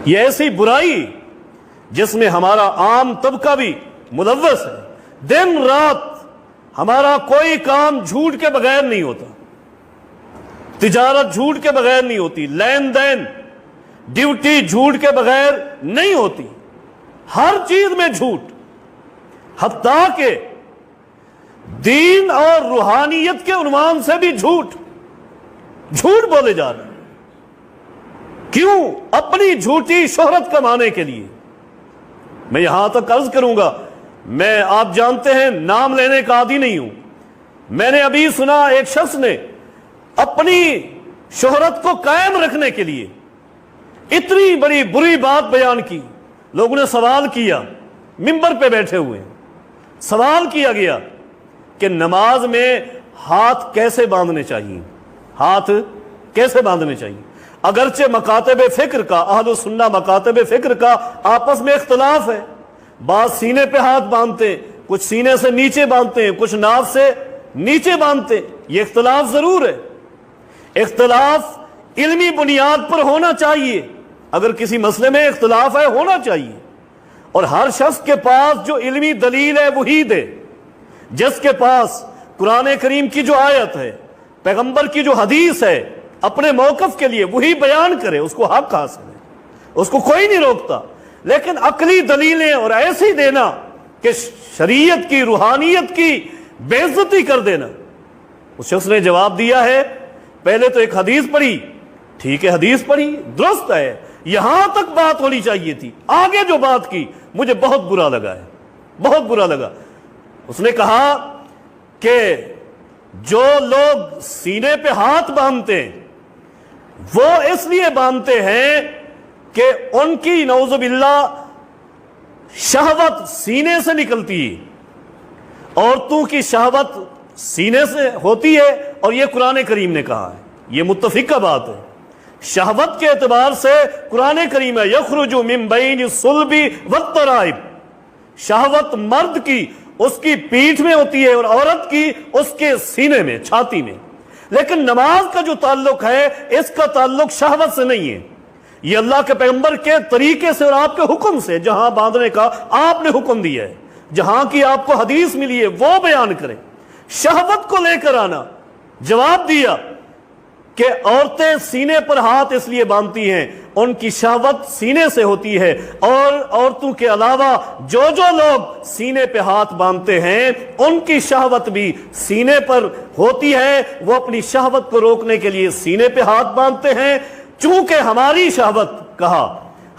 یہ ایسی برائی جس میں ہمارا عام طبقہ بھی ملوث ہے. دن رات ہمارا کوئی کام جھوٹ کے بغیر نہیں ہوتا, تجارت جھوٹ کے بغیر نہیں ہوتی, لین دین ڈیوٹی جھوٹ کے بغیر نہیں ہوتی, ہر چیز میں جھوٹ, حتیٰ کہ دین اور روحانیت کے عنوان سے بھی جھوٹ بولے جا رہے ہیں. کیوں؟ اپنی جھوٹی شہرت کمانے کے لیے. میں یہاں تک عرض کروں گا, میں آپ جانتے ہیں نام لینے کا عادی نہیں ہوں. میں نے ابھی سنا ایک شخص نے اپنی شہرت کو قائم رکھنے کے لیے اتنی بڑی بری بات بیان کی. لوگوں نے سوال کیا, منبر پہ بیٹھے ہوئے سوال کیا گیا کہ نماز میں ہاتھ کیسے باندھنے چاہیے, ہاتھ کیسے باندھنے چاہیے. اگرچہ مکاتب فکر کا, اہل سنہ مکاتب فکر کا آپس میں اختلاف ہے. بعض سینے پہ ہاتھ باندھتے, کچھ سینے سے نیچے باندھتے ہیں, کچھ ناف سے نیچے باندھتے. یہ اختلاف ضرور ہے, اختلاف علمی بنیاد پر ہونا چاہیے. اگر کسی مسئلے میں اختلاف ہے ہونا چاہیے, اور ہر شخص کے پاس جو علمی دلیل ہے وہی دے. جس کے پاس قرآن کریم کی جو آیت ہے, پیغمبر کی جو حدیث ہے, اپنے موقف کے لیے وہی بیان کرے, اس کو حق حاصل ہے, اس کو کوئی نہیں روکتا. لیکن عقلی دلیلیں اور ایسی دینا کہ شریعت کی روحانیت کی بے عزتی کر دینا. اس شخص نے جواب دیا ہے, پہلے تو ایک حدیث پڑھی, ٹھیک ہے حدیث پڑھی درست ہے, یہاں تک بات ہونی چاہیے تھی, آگے جو بات کی مجھے بہت برا لگا ہے, بہت برا لگا. اس نے کہا کہ جو لوگ سینے پہ ہاتھ باندھتے ہیں وہ اس لیے باندھتے ہیں کہ ان کی نعوذ باللہ شہوت سینے سے نکلتی ہے, عورتوں کی شہوت سینے سے ہوتی ہے, اور یہ قرآن کریم نے کہا ہے, یہ متفقہ بات ہے. شہوت کے اعتبار سے قرآن کریم ہے یخرج من بین الصلب والترائب. شہوت مرد کی اس کی پیٹھ میں ہوتی ہے اور عورت کی اس کے سینے میں, چھاتی میں. لیکن نماز کا جو تعلق ہے اس کا تعلق شہوت سے نہیں ہے, یہ اللہ کے پیغمبر کے طریقے سے اور آپ کے حکم سے. جہاں باندھنے کا آپ نے حکم دیا ہے, جہاں کی آپ کو حدیث ملی ہے وہ بیان کریں. شہوت کو لے کر آنا, جواب دیا کہ عورتیں سینے پر ہاتھ اس لیے باندھتی ہیں ان کی شہوت سینے سے ہوتی ہے, اور عورتوں کے علاوہ جو لوگ سینے پہ ہاتھ باندھتے ہیں ان کی شہوت بھی سینے پر ہوتی ہے. وہ اپنی شہوت کو روکنے کے لیے سینے پہ ہاتھ باندھتے ہیں. چونکہ ہماری شہوت, کہا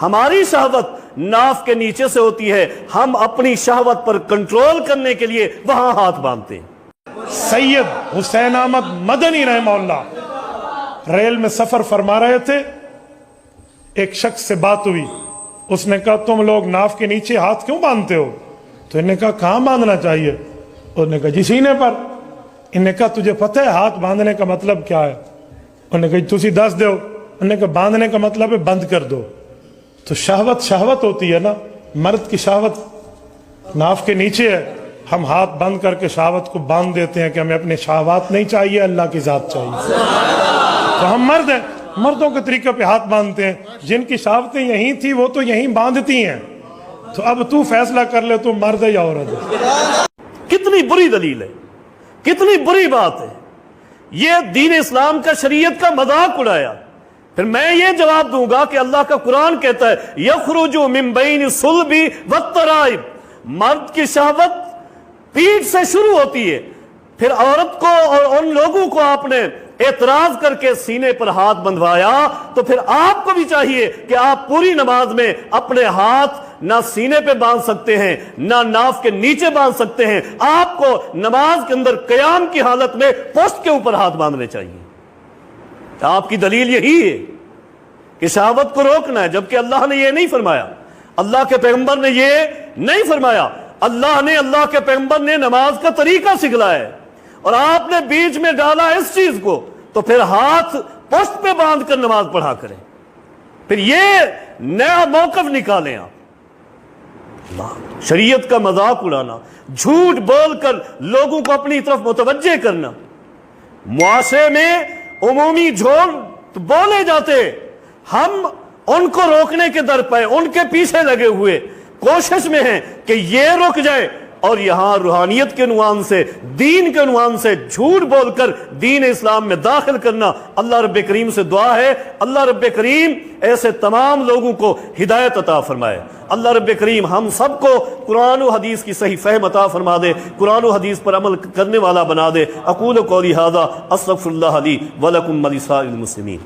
ہماری شہوت ناف کے نیچے سے ہوتی ہے, ہم اپنی شہوت پر کنٹرول کرنے کے لیے وہاں ہاتھ باندھتے ہیں. سید حسین احمد مدنی رحمہ اللہ ریل میں سفر فرما رہے تھے, ایک شخص سے بات ہوئی, اس نے کہا تم لوگ ناف کے نیچے ہاتھ کیوں باندھتے ہو؟ تو انہوں نے کہا کہاں باندھنا چاہیے؟ انہوں نے کہا جی سینے پر. انہوں نے کہا تجھے پتہ ہے ہاتھ باندھنے کا مطلب کیا ہے؟ انہوں نے کہا تسی دس دو. انہوں نے کہا باندھنے کا مطلب ہے بند کر دو. تو شہوت ہوتی ہے نا, مرد کی شہوت ناف کے نیچے ہے, ہم ہاتھ بند کر کے شہوت کو باندھ دیتے ہیں کہ ہمیں اپنے شہوات نہیں چاہیے, اللہ کی ذات چاہیے. تو ہم مرد ہیں, مردوں کے طریقے پہ ہاتھ باندھتے ہیں. جن کی شہوتیں یہیں تھی وہ تو یہیں باندھتی ہیں. تو اب تو فیصلہ کر لے تو مرد ہے یا عورت ہے. کتنی بری دلیل ہے, کتنی بری بات ہے. یہ دین اسلام کا, شریعت کا مذاق اڑایا. پھر میں یہ جواب دوں گا کہ اللہ کا قرآن کہتا ہے یخرج من بین الصلب والترائب, مرد کی شہوت پیٹھ سے شروع ہوتی ہے. پھر عورت کو اور ان لوگوں کو آپ نے اعتراض کر کے سینے پر ہاتھ بندھوایا, تو پھر آپ کو بھی چاہیے کہ آپ پوری نماز میں اپنے ہاتھ نہ سینے پہ باندھ سکتے ہیں نہ ناف کے نیچے باندھ سکتے ہیں. آپ کو نماز کے اندر قیام کی حالت میں پشت کے اوپر ہاتھ باندھنے چاہیے. آپ کی دلیل یہی ہے کہ شہوت کو روکنا ہے, جبکہ اللہ نے یہ نہیں فرمایا, اللہ کے پیغمبر نے یہ نہیں فرمایا. اللہ کے پیغمبر نے نماز کا طریقہ سکھلایا ہے, اور آپ نے بیچ میں ڈالا اس چیز کو, تو پھر ہاتھ پشت پہ باندھ کر نماز پڑھا کریں. پھر یہ نیا موقف نکالیں آپ. شریعت کا مذاق اڑانا, جھوٹ بول کر لوگوں کو اپنی طرف متوجہ کرنا. معاشرے میں عمومی جھوٹ بولے جاتے, ہم ان کو روکنے کے در پہ ان کے پیچھے لگے ہوئے کوشش میں ہیں کہ یہ رک جائے، اور یہاں روحانیت کے عنوان سے، دین کے عنوان سے جھوٹ بول کر دین اسلام میں داخل کرنا۔ اللہ رب کریم سے دعا ہے اللہ رب کریم ایسے تمام لوگوں کو ہدایت عطا فرمائے۔ اللہ رب کریم ہم سب کو قرآن و حدیث کی صحیح فہم عطا فرما دے، قرآن و حدیث پر عمل کرنے والا بنا دے۔ اقول قولی ھذا استغفر اللہ لی ولکم ولسائر المسلمین۔